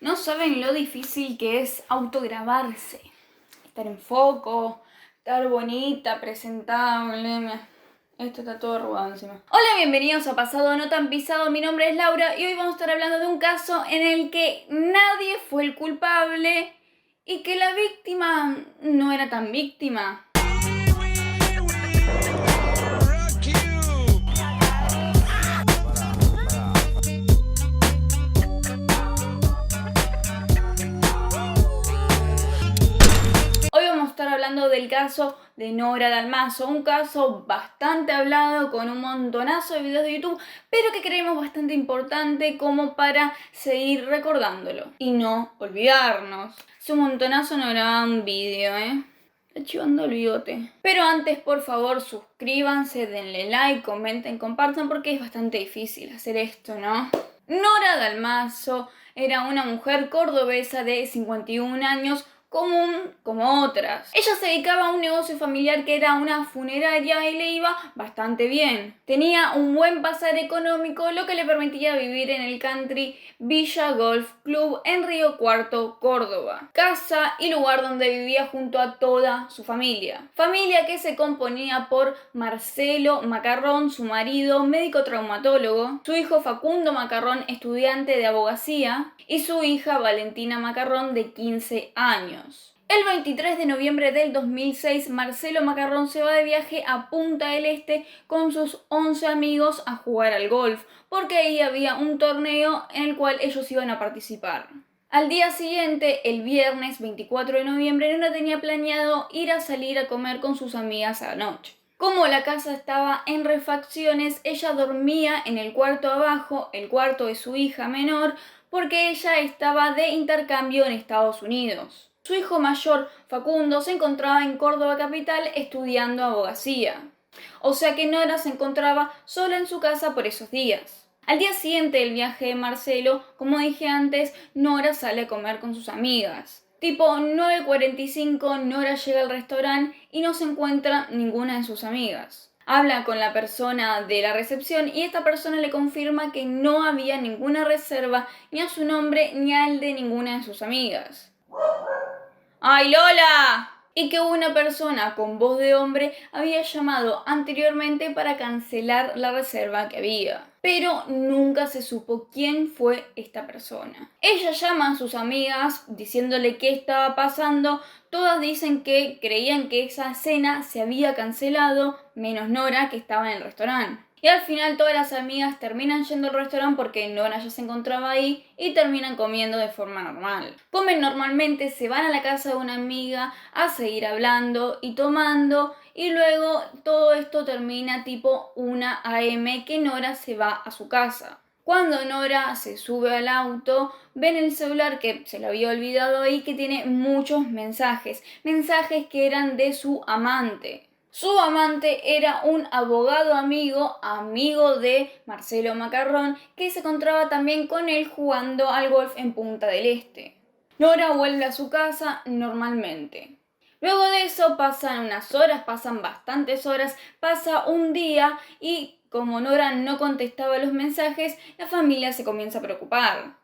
No saben lo difícil que es autograbarse, estar en foco, estar bonita, presentable. Esto está todo arrugado encima. Hola, bienvenidos a Pasado No Tan Pisado. Mi nombre es Laura y hoy vamos a estar hablando de un caso en el que nadie fue el culpable y que la víctima no era tan víctima. Hoy vamos a estar hablando del caso de Nora Dalmazo, un caso bastante hablado con un montonazo de videos de YouTube, pero que creemos bastante importante como para seguir recordándolo y no olvidarnos. Ese montonazo no era un video, Está chivando el bigote. Pero antes, por favor, suscríbanse, denle like, comenten, compartan, porque es bastante difícil hacer esto, ¿no? Nora Dalmazo era una mujer cordobesa de 51 años, común como otras. Ella se dedicaba a un negocio familiar que era una funeraria y le iba bastante bien. Tenía un buen pasar económico, lo que le permitía vivir en el country Villa Golf Club en Río Cuarto, Córdoba. Casa y lugar donde vivía junto a toda su familia. Familia que se componía por Marcelo Macarrón, su marido, médico traumatólogo, su hijo Facundo Macarrón, estudiante de abogacía, y su hija Valentina Macarrón, de 15 años. El 23 de noviembre del 2006, Marcelo Macarrón se va de viaje a Punta del Este con sus 11 amigos a jugar al golf, porque ahí había un torneo en el cual ellos iban a participar. Al día siguiente, el viernes 24 de noviembre, Nora tenía planeado ir a salir a comer con sus amigas a la noche. Como la casa estaba en refacciones, ella dormía en el cuarto abajo, el cuarto de su hija menor, porque ella estaba de intercambio en Estados Unidos. Su hijo mayor, Facundo, se encontraba en Córdoba capital estudiando abogacía. O sea que Nora se encontraba sola en su casa por esos días. Al día siguiente del viaje de Marcelo, como dije antes, Nora sale a comer con sus amigas. Tipo 9:45, Nora llega al restaurante y no se encuentra ninguna de sus amigas. Habla con la persona de la recepción y esta persona le confirma que no había ninguna reserva ni a su nombre ni al de ninguna de sus amigas. ¡Ay, Lola! Y que una persona con voz de hombre había llamado anteriormente para cancelar la reserva que había. Pero nunca se supo quién fue esta persona. Ella llama a sus amigas diciéndole qué estaba pasando. Todas dicen que creían que esa cena se había cancelado, menos Nora, que estaba en el restaurante. Y al final todas las amigas terminan yendo al restaurante porque Nora ya se encontraba ahí y terminan comiendo de forma normal. Comen normalmente, se van a la casa de una amiga a seguir hablando y tomando, y luego todo esto termina tipo 1 AM que Nora se va a su casa. Cuando Nora se sube al auto, ven el celular que se lo había olvidado ahí, que tiene muchos mensajes que eran de su amante. Su amante era un abogado amigo de Marcelo Macarrón, que se encontraba también con él jugando al golf en Punta del Este. Nora vuelve a su casa normalmente. Luego de eso pasan unas horas, pasan bastantes horas, pasa un día y como Nora no contestaba los mensajes, la familia se comienza a preocupar.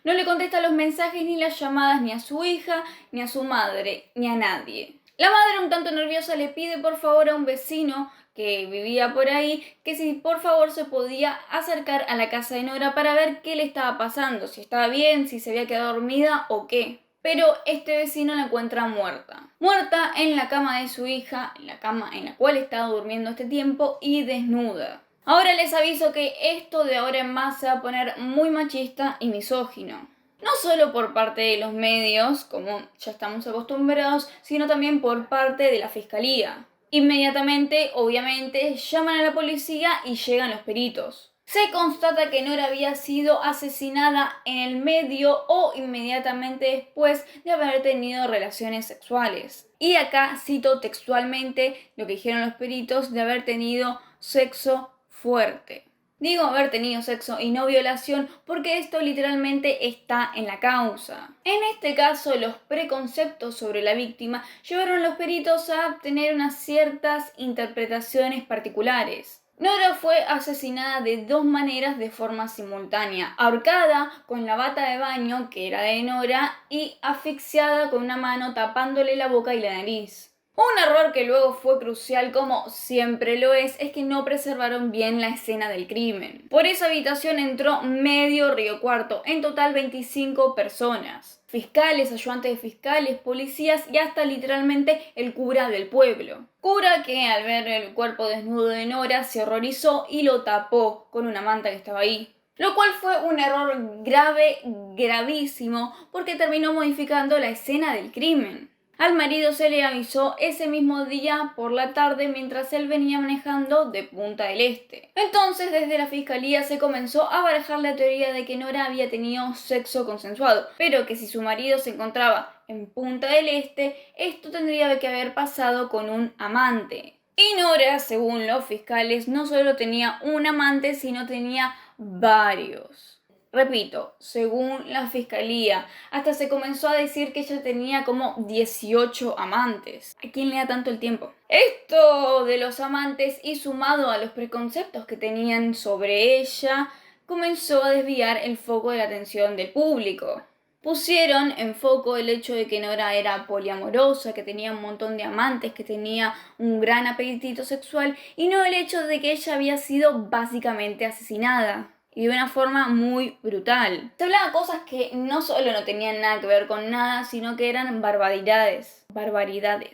No le contesta los mensajes ni las llamadas ni a su hija, ni a su madre, ni a nadie. La madre, un tanto nerviosa, le pide por favor a un vecino que vivía por ahí que si por favor se podía acercar a la casa de Nora para ver qué le estaba pasando, si estaba bien, si se había quedado dormida o qué. Pero este vecino la encuentra muerta. Muerta en la cama de su hija, en la cama en la cual estaba durmiendo este tiempo, y desnuda. Ahora les aviso que esto de ahora en más se va a poner muy machista y misógino. No solo por parte de los medios, como ya estamos acostumbrados, sino también por parte de la fiscalía. Inmediatamente, obviamente, llaman a la policía y llegan los peritos. Se constata que Nora había sido asesinada en el medio o inmediatamente después de haber tenido relaciones sexuales. Y acá cito textualmente lo que dijeron los peritos, de haber tenido sexo fuerte. Digo haber tenido sexo y no violación porque esto literalmente está en la causa. En este caso, los preconceptos sobre la víctima llevaron a los peritos a tener unas ciertas interpretaciones particulares. Nora fue asesinada de dos maneras de forma simultánea: ahorcada con la bata de baño, que era de Nora, y asfixiada con una mano tapándole la boca y la nariz. Un error que luego fue crucial, como siempre lo es que no preservaron bien la escena del crimen. Por esa habitación entró medio Río Cuarto, en total 25 personas. Fiscales, ayudantes de fiscales, policías y hasta literalmente el cura del pueblo. Cura que al ver el cuerpo desnudo de Nora se horrorizó y lo tapó con una manta que estaba ahí. Lo cual fue un error grave, gravísimo, porque terminó modificando la escena del crimen. Al marido se le avisó ese mismo día por la tarde mientras él venía manejando de Punta del Este. Entonces, desde la fiscalía se comenzó a barajar la teoría de que Nora había tenido sexo consensuado, pero que si su marido se encontraba en Punta del Este, esto tendría que haber pasado con un amante. Y Nora, según los fiscales, no solo tenía un amante, sino tenía varios. Repito, según la fiscalía, hasta se comenzó a decir que ella tenía como 18 amantes. ¿A quién le da tanto el tiempo? Esto de los amantes, y sumado a los preconceptos que tenían sobre ella, comenzó a desviar el foco de la atención del público. Pusieron en foco el hecho de que Nora era poliamorosa, que tenía un montón de amantes, que tenía un gran apetito sexual, y no el hecho de que ella había sido básicamente asesinada. Y de una forma muy brutal. Se hablaba cosas que no solo no tenían nada que ver con nada, sino que eran barbaridades.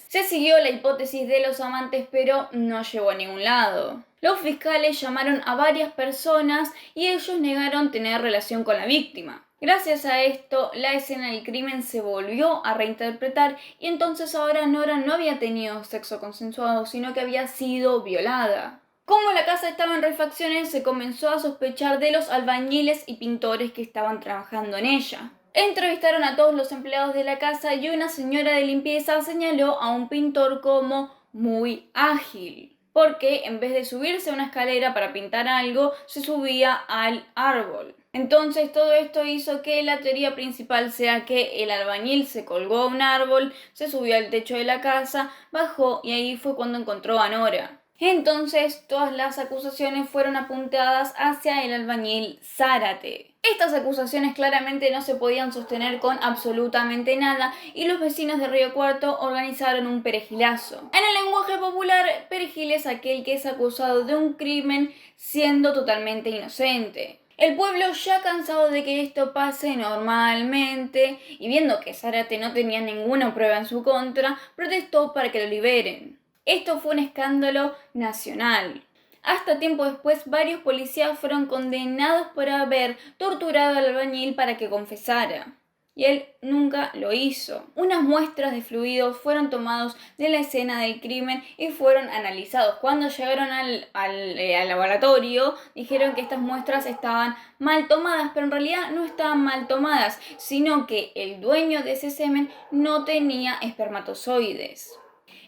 Se siguió la hipótesis de los amantes, pero no llegó a ningún lado. Los fiscales llamaron a varias personas y ellos negaron tener relación con la víctima. Gracias a esto, la escena del crimen se volvió a reinterpretar y entonces ahora Nora no había tenido sexo consensuado, sino que había sido violada. Como la casa estaba en refacciones, se comenzó a sospechar de los albañiles y pintores que estaban trabajando en ella. Entrevistaron a todos los empleados de la casa y una señora de limpieza señaló a un pintor como muy ágil, porque en vez de subirse a una escalera para pintar algo, se subía al árbol. Entonces todo esto hizo que la teoría principal sea que el albañil se colgó a un árbol, se subió al techo de la casa, bajó y ahí fue cuando encontró a Nora. Entonces, todas las acusaciones fueron apuntadas hacia el albañil Zárate. Estas acusaciones claramente no se podían sostener con absolutamente nada y los vecinos de Río Cuarto organizaron un perejilazo. En el lenguaje popular, perejil es aquel que es acusado de un crimen siendo totalmente inocente. El pueblo, ya cansado de que esto pase normalmente y viendo que Zárate no tenía ninguna prueba en su contra, protestó para que lo liberen. Esto fue un escándalo nacional. Hasta tiempo después, varios policías fueron condenados por haber torturado al albañil para que confesara. Y él nunca lo hizo. Unas muestras de fluidos fueron tomados de la escena del crimen y fueron analizados. Cuando llegaron al laboratorio, dijeron que estas muestras estaban mal tomadas, pero en realidad no estaban mal tomadas, sino que el dueño de ese semen no tenía espermatozoides.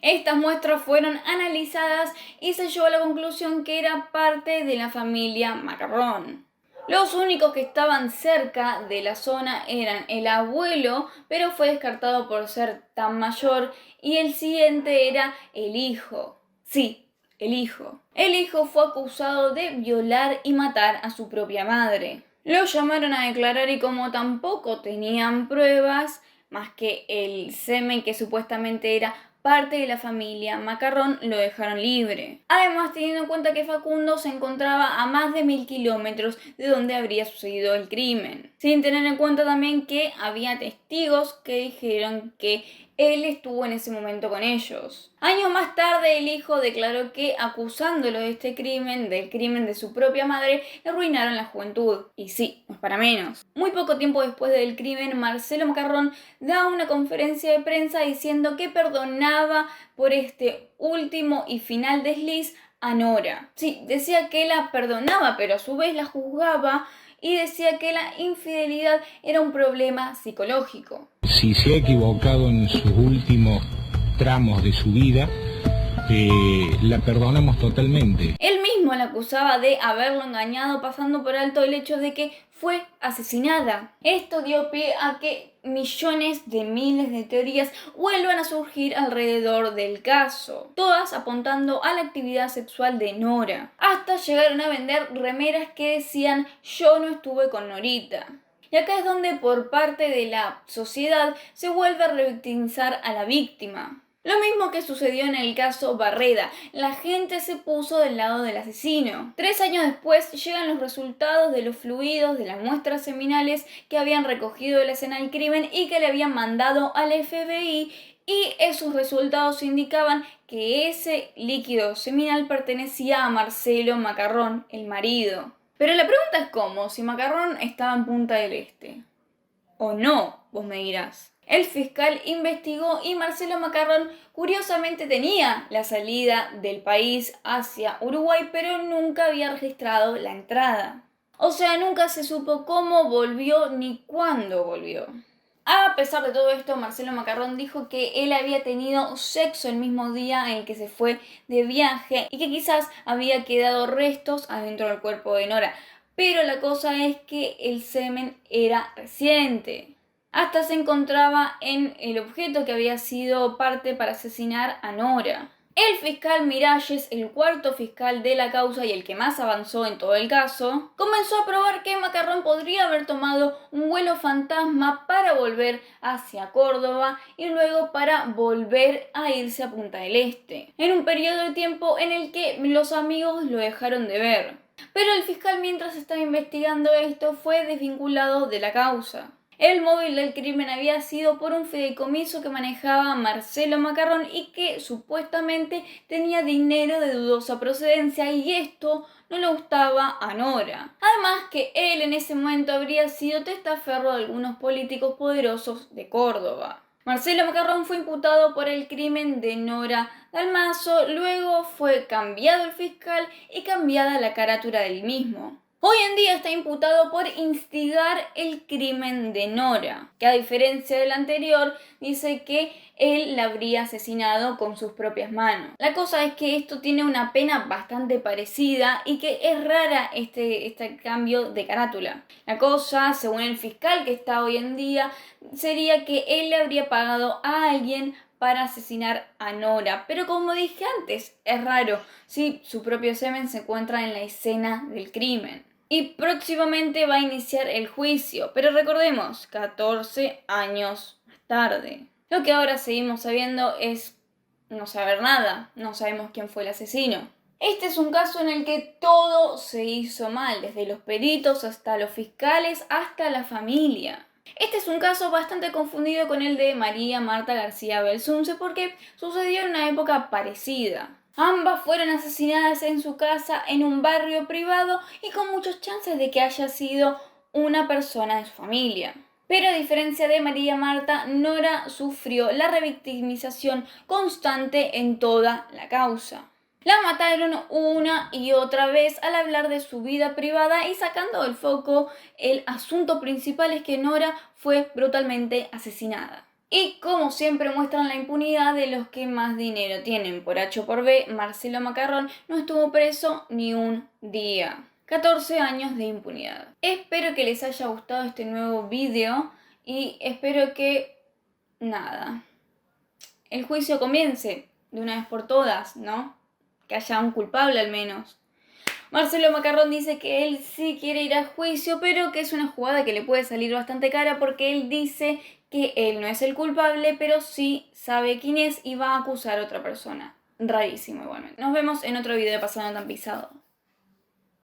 Estas muestras fueron analizadas y se llegó a la conclusión que era parte de la familia Macarrón. Los únicos que estaban cerca de la zona eran el abuelo, pero fue descartado por ser tan mayor, y el siguiente era el hijo. Sí, el hijo. El hijo fue acusado de violar y matar a su propia madre. Lo llamaron a declarar y como tampoco tenían pruebas, más que el semen que supuestamente era parte de la familia Macarrón, lo dejaron libre. Además, teniendo en cuenta que Facundo se encontraba a más de 1000 kilómetros de donde habría sucedido el crimen. Sin tener en cuenta también que había testigos que dijeron que él estuvo en ese momento con ellos. Años más tarde, el hijo declaró que, acusándolo de este crimen, del crimen de su propia madre, le arruinaron la juventud. Y sí, no es para menos. Muy poco tiempo después del crimen, Marcelo Macarrón da una conferencia de prensa diciendo que perdonaba por este último y final desliz a Nora. Sí, decía que la perdonaba, pero a su vez la juzgaba y decía que la infidelidad era un problema psicológico. Si se ha equivocado en sus últimos tramos de su vida, la perdonamos totalmente. Él mismo la acusaba de haberlo engañado, pasando por alto el hecho de que fue asesinada. Esto dio pie a que millones de miles de teorías vuelvan a surgir alrededor del caso, todas apuntando a la actividad sexual de Nora. Hasta llegaron a vender remeras que decían "yo no estuve con Norita". Y acá es donde por parte de la sociedad se vuelve a revictimizar a la víctima. Lo mismo que sucedió en el caso Barreda, la gente se puso del lado del asesino. 3 años después llegan los resultados de los fluidos de las muestras seminales que habían recogido de la escena del crimen y que le habían mandado al FBI, y esos resultados indicaban que ese líquido seminal pertenecía a Marcelo Macarrón, el marido. Pero la pregunta es cómo, si Macarrón estaba en Punta del Este. O no, vos me dirás. El fiscal investigó y Marcelo Macarrón curiosamente tenía la salida del país hacia Uruguay, pero nunca había registrado la entrada. O sea, nunca se supo cómo volvió ni cuándo volvió. A pesar de todo esto, Marcelo Macarrón dijo que él había tenido sexo el mismo día en el que se fue de viaje y que quizás había quedado restos adentro del cuerpo de Nora. Pero la cosa es que el semen era reciente. Hasta se encontraba en el objeto que había sido parte para asesinar a Nora. El fiscal Miralles, el cuarto fiscal de la causa y el que más avanzó en todo el caso, comenzó a probar que Macarrón podría haber tomado un vuelo fantasma para volver hacia Córdoba y luego para volver a irse a Punta del Este, en un periodo de tiempo en el que los amigos lo dejaron de ver. Pero el fiscal, mientras estaba investigando esto, fue desvinculado de la causa. El móvil del crimen había sido por un fideicomiso que manejaba Marcelo Macarrón y que supuestamente tenía dinero de dudosa procedencia, y esto no le gustaba a Nora. Además que él en ese momento habría sido testaferro de algunos políticos poderosos de Córdoba. Marcelo Macarrón fue imputado por el crimen de Nora Dalmazo, luego fue cambiado el fiscal y cambiada la carátula del mismo. Hoy en día está imputado por instigar el crimen de Nora, que a diferencia del anterior dice que él la habría asesinado con sus propias manos. La cosa es que esto tiene una pena bastante parecida y que es rara este cambio de carátula. La cosa, según el fiscal que está hoy en día, sería que él le habría pagado a alguien para asesinar a Nora. Pero como dije antes, es raro si su propio semen se encuentra en la escena del crimen. Y próximamente va a iniciar el juicio, pero recordemos, 14 años más tarde. Lo que ahora seguimos sabiendo es no saber nada, no sabemos quién fue el asesino. Este es un caso en el que todo se hizo mal, desde los peritos hasta los fiscales hasta la familia. Este es un caso bastante confundido con el de María Marta García Belsunce porque sucedió en una época parecida. Ambas fueron asesinadas en su casa en un barrio privado y con muchas chances de que haya sido una persona de su familia. Pero a diferencia de María Marta, Nora sufrió la revictimización constante en toda la causa. La mataron una y otra vez al hablar de su vida privada y sacando del foco el asunto principal, es que Nora fue brutalmente asesinada. Y como siempre muestran la impunidad de los que más dinero tienen. Por H o por B, Marcelo Macarrón no estuvo preso ni un día. 14 años de impunidad. Espero que les haya gustado este nuevo video y espero que, el juicio comience de una vez por todas, ¿no? Que haya un culpable al menos. Marcelo Macarrón dice que él sí quiere ir a juicio, pero que es una jugada que le puede salir bastante cara porque él dice que él no es el culpable, pero sí sabe quién es y va a acusar a otra persona. Rarísimo igualmente. Nos vemos en otro video de Pasando Tan Pisado.